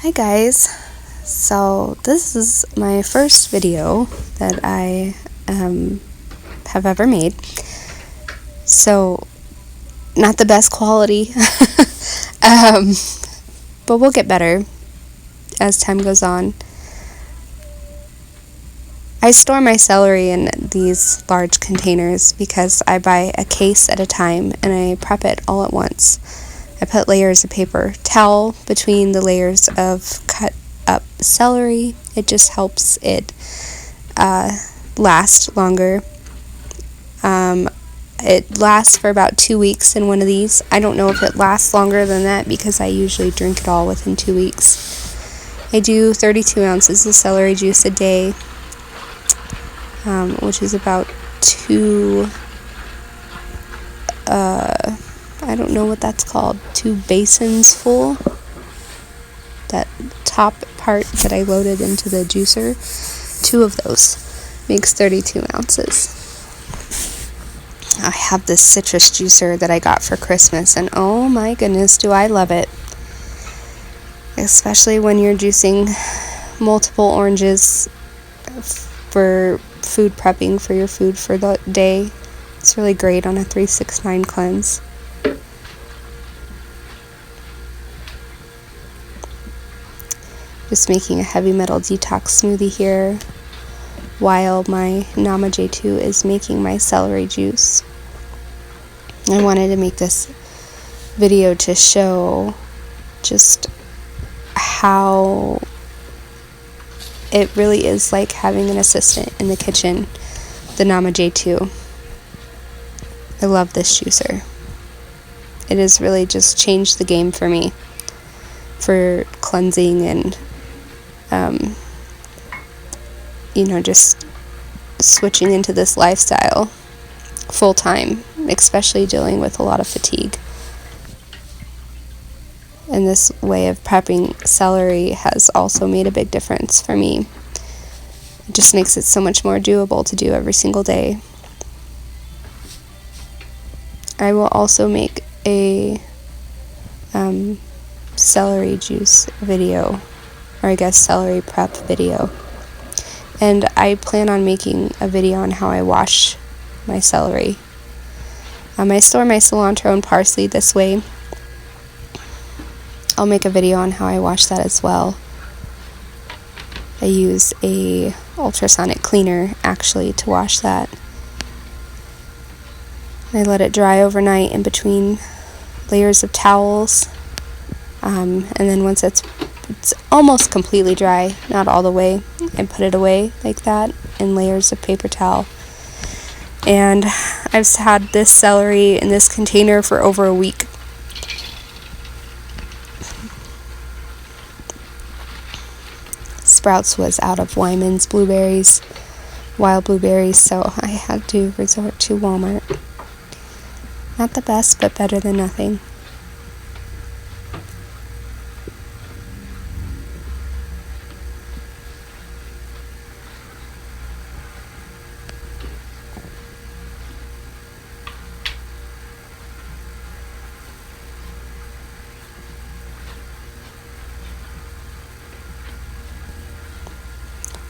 Hi guys, so this is my first video that I have ever made, so not the best quality, but we'll get better as time goes on. I store my celery in these large containers because I buy a case at a time and I prep it all at once. I put layers of paper towel between the layers of cut up celery. It just helps it last longer. It lasts for about 2 weeks in one of these. I don't know if it lasts longer than that because I usually drink it all within 2 weeks. I do 32 ounces of celery juice a day, which is about I don't know what that's called, 2 basins full. That top part that I loaded into the juicer, 2 of those makes 32 ounces. I have this citrus juicer that I got for Christmas, and oh my goodness, do I love it. Especially when you're juicing multiple oranges for food prepping for your food for the day. It's really great on a 3-6-9 cleanse. Just making a heavy metal detox smoothie here while my Namaj2 is making my celery juice. I wanted to make this video to show just how it really is like having an assistant in the kitchen, the Namaj2. I love this juicer. It has really just changed the game for me for cleansing and just switching into this lifestyle full time, especially dealing with a lot of fatigue. And this way of prepping celery has also made a big difference for me. It just makes it so much more doable to do every single day. I will also make a celery juice video, or I guess celery prep video. And I plan on making a video on how I wash my celery. I store my cilantro and parsley this way. I'll make a video on how I wash that as well. I use a ultrasonic cleaner actually to wash that. I let it dry overnight in between layers of towels. And then once it's almost completely dry, not all the way, I put it away like that in layers of paper towel. And I've had this celery in this container for over a week. Sprouts was out of Wyman's blueberries, wild blueberries, so I had to resort to Walmart. Not the best, but better than nothing.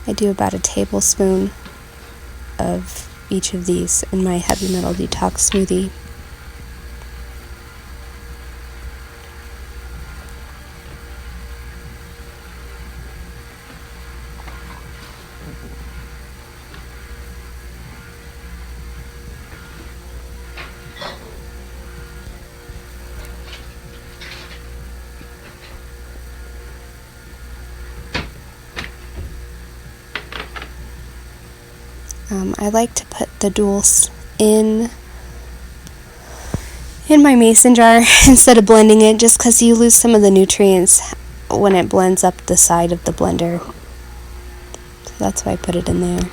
I do about a tablespoon of each of these in my heavy metal detox smoothie. I like to put the duals in my mason jar instead of blending it, just because you lose some of the nutrients when it blends up the side of the blender. So that's why I put it in there.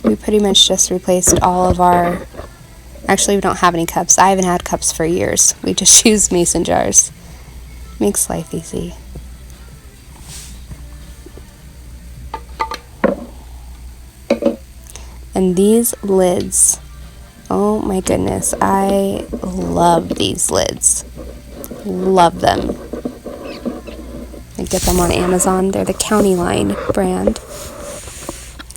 We pretty much just replaced all of our Actually, we don't have any cups. I haven't had cups for years. We just use mason jars. Makes life easy. And these lids, oh my goodness, I love these lids. Love them. I get them on Amazon. They're the County Line brand.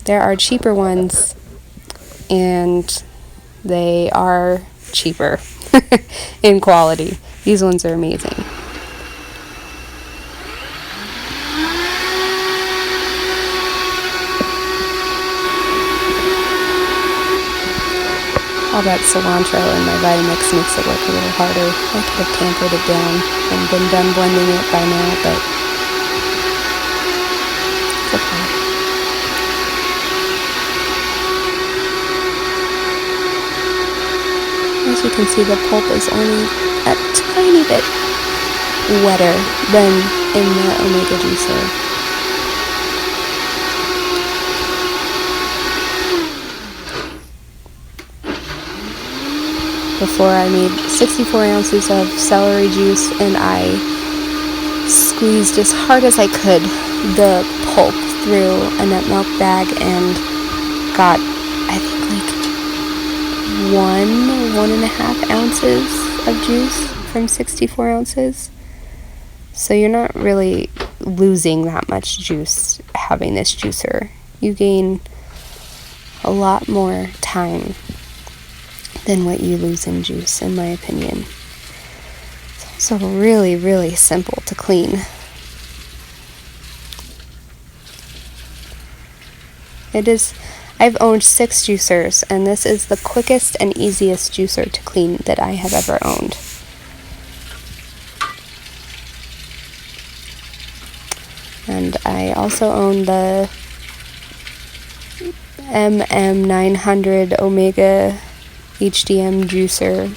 There are cheaper ones, and they are cheaper in quality. These ones are amazing. All that cilantro in my Vitamix makes it look a little harder. I could have tampered it down and been done blending it by now, but it's okay. As you can see, the pulp is only a tiny bit wetter than in the Omega juicer. Before, I made 64 ounces of celery juice, and I squeezed as hard as I could the pulp through a nut milk bag and got, I think, like 1.5 ounces of juice from 64 ounces. So you're not really losing that much juice having this juicer. You gain a lot more time than what you lose in juice, in my opinion. It's also really, really simple to clean. It is. I've owned 6 juicers, and this is the quickest and easiest juicer to clean that I have ever owned. And I also own the MM900 Omega HDM juicer,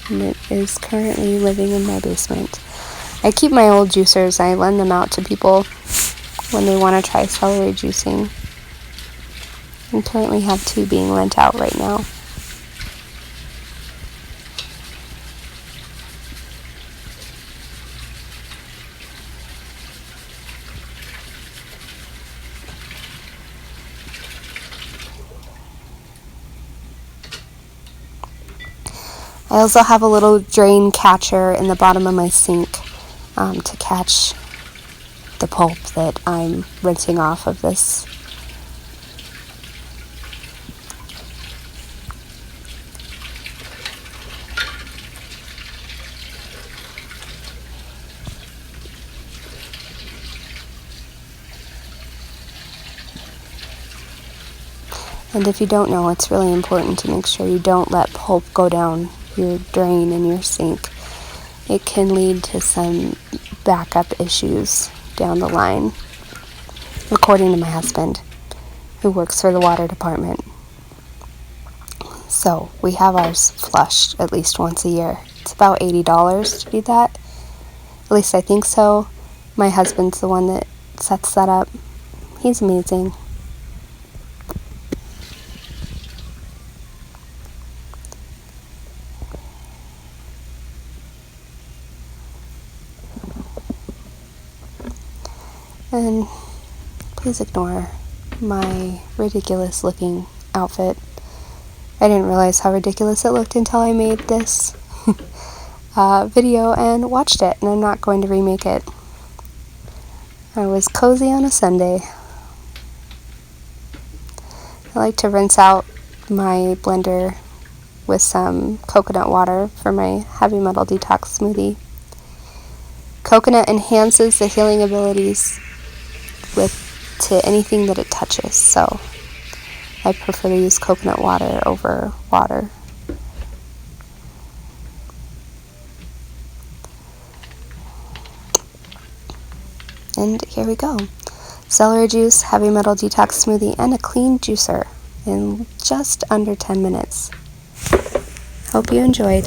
and it is currently living in my basement. I keep my old juicers. I lend them out to people when they want to try celery juicing. I currently have 2 being lent out right now. I also have a little drain catcher in the bottom of my sink to catch the pulp that I'm rinsing off of this. And if you don't know, it's really important to make sure you don't let pulp go down your drain in your sink. It can lead to some backup issues down the line, according to my husband, who works for the water department. So we have ours flushed at least once a year. It's about $80 to do that. At least I think so. My husband's the one that sets that up. He's amazing. And please ignore my ridiculous looking outfit. I didn't realize how ridiculous it looked until I made this video and watched it, and I'm not going to remake it. I was cozy on a Sunday. I like to rinse out my blender with some coconut water for my heavy metal detox smoothie. Coconut enhances the healing abilities to anything that it touches, so I prefer to use coconut water over water. And here we go. Celery juice, heavy metal detox smoothie, and a clean juicer in just under 10 minutes. Hope you enjoyed.